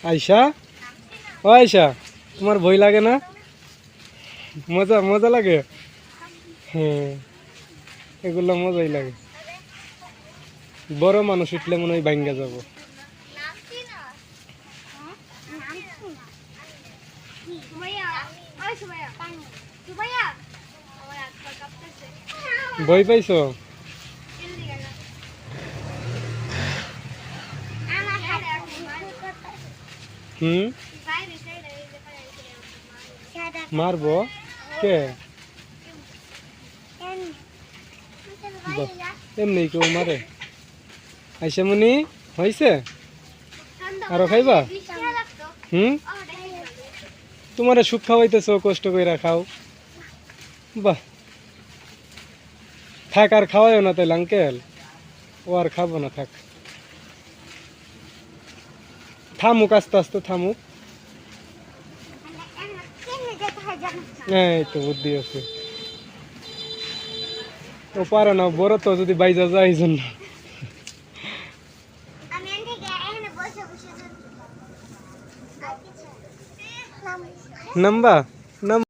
আয়শা, ও আয়শা, তোমার ভয় লাগে না? মজা মজা লাগে। হ্যাঁ, এগুলো মজাই লাগে। বড় মানুষ উঠলে মনে হয় ভাঙ্গা যাব। ভয় পাইছো? হুম, মারবো কে? এমনি কেউ মারে? আইসামনি হয়েছে? আরো খাইবা? হুম, তোমার সুখ খাওয়াইতেছ, কষ্ট করে খাও। বাহ, থাক আর খাওয়াইও না তাইলে আঙ্কেল। ও আর খাবো না, থাক। থামুক, আস্তে আস্তে থামুক। এই তো বুদ্ধি আছে। ও পারে না, বড় তো, যদি বাইজা যায় এই জন্য। নাম্বা নাম